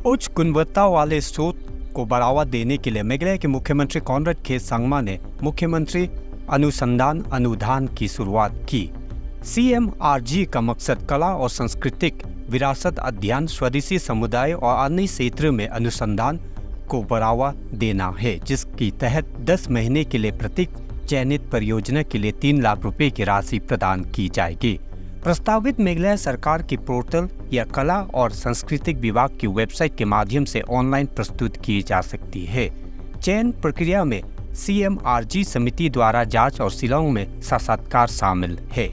उच्च गुणवत्ता वाले शोध को बढ़ावा देने के लिए मेघालय के मुख्यमंत्री कॉनराड के संगमा ने मुख्यमंत्री अनुसंधान अनुदान की शुरुआत की। CMRG का मकसद कला और सांस्कृतिक विरासत अध्ययन, स्वदेशी समुदाय और अन्य क्षेत्रों में अनुसंधान को बढ़ावा देना है, जिसके तहत 10 महीने के लिए प्रत्येक चयनित परियोजना के लिए 3 लाख रुपए की राशि प्रदान की जाएगी। प्रस्तावित मेघालय सरकार की पोर्टल या कला और सांस्कृतिक विभाग की वेबसाइट के माध्यम से ऑनलाइन प्रस्तुत की जा सकती है। चयन प्रक्रिया में CMRG समिति द्वारा जांच और शिलांग में साक्षात्कार शामिल है।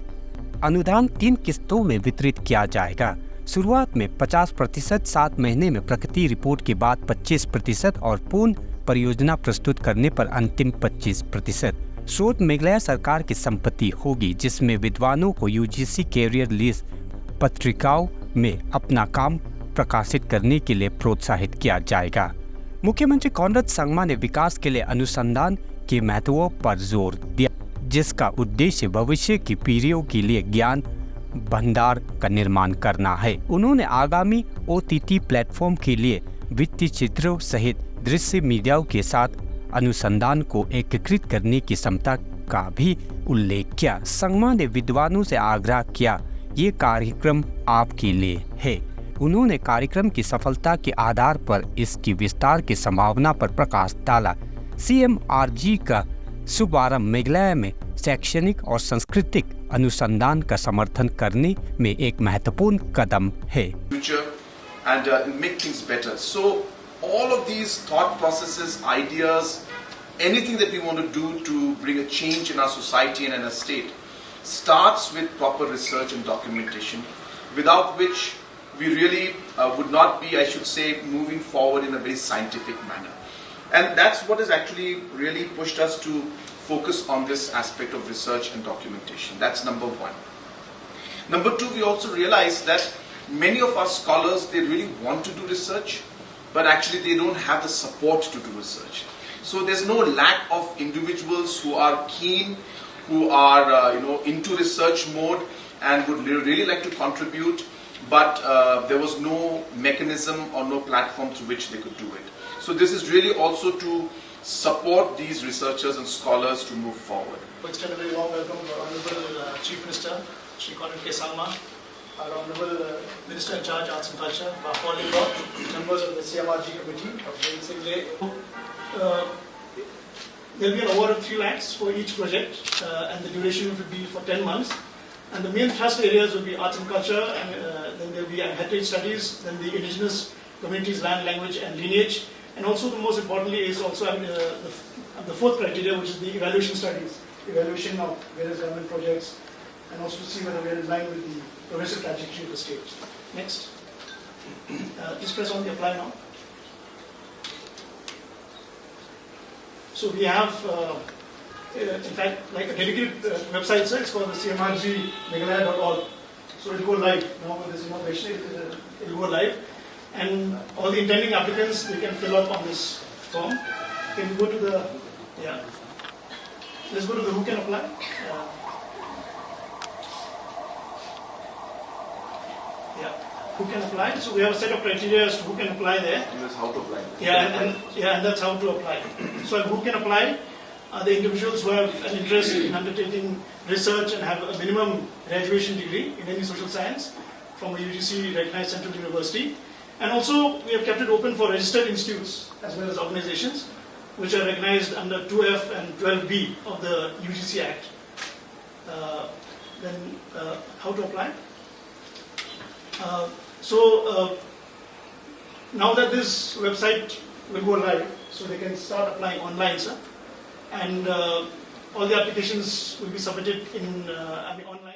अनुदान 3 किस्तों में वितरित किया जाएगा। शुरुआत में 50%, 7 महीने में प्रगति रिपोर्ट के बाद 25% और पूर्ण परियोजना प्रस्तुत करने पर अंतिम 25%। शोध मेघालय सरकार की संपत्ति होगी, जिसमें विद्वानों को UGC कैरियर लिस्ट पत्रिकाओं में अपना काम प्रकाशित करने के लिए प्रोत्साहित किया जाएगा। मुख्यमंत्री कॉनराड संगमा ने विकास के लिए अनुसंधान के महत्व पर जोर दिया, जिसका उद्देश्य भविष्य की पीढ़ियों के लिए ज्ञान भंडार का निर्माण करना है। उन्होंने आगामी OTT प्लेटफॉर्म के लिए वित्तीय चित्रों सहित दृश्य मीडियाओं के साथ अनुसंधान को एकीकृत करने की क्षमता का भी उल्लेख किया। संगमा ने विद्वानों से आग्रह किया, ये कार्यक्रम आपके लिए है। उन्होंने कार्यक्रम की सफलता के आधार पर इसकी विस्तार की संभावना पर प्रकाश डाला। CMRG का शुभारंभ मेघालय में शैक्षणिक और सांस्कृतिक अनुसंधान का समर्थन करने में एक महत्वपूर्ण कदम है। All of these thought processes, ideas, anything that we want to do to bring a change in our society and in our state starts with proper research and documentation, without which we really would not be, I should say, moving forward in a very scientific manner. And that's what has actually really pushed us to focus on this aspect of research and documentation. That's number one. Number two, we also realized that many of our scholars, they really want to do research, but actually they don't have the support to do research. So there's no lack of individuals who are keen, who are into research mode and would really like to contribute, but there was no mechanism or no platform through which they could do it. So this is really also to support these researchers and scholars to move forward. Extend a very warm welcome to our Honorable Chief Minister, Shri Konnad K. Sangma, our Honorable Minister in Charge Arts and Culture, Paul Ingo, members of the CMRG Committee of Single. There will be an award of 3 lakhs for each project, and the duration will be for 10 months. And the main thrust areas will be arts and culture, and then there will be heritage studies, then the indigenous communities, land, language, and lineage. And also, the most importantly, is also the 4th criteria, which is the evaluation studies, evaluation of various government projects, and also to see whether we are in line with the progressive trajectory of the state. Next. Just press on the apply now. So we have, in fact, like a dedicated website, sir. It's called the CMRG-Meghalaya.org. So it will go live. Now this innovation, it will go live. And all the intending applicants, they can fill up on this form. Can you go to the, let's go to the who can apply. Who can apply? So we have a set of criteria as to who can apply there. And that's how to apply. And that's how to apply. So who can apply? The individuals who have an interest in undertaking research and have a minimum graduation degree in any social science from a UGC recognized central university. And also we have kept it open for registered institutes as well as organizations which are recognized under 2F and 12B of the UGC Act. Then how to apply? Now that this website will go live, so they can start applying online, sir. And all the applications will be submitted in online.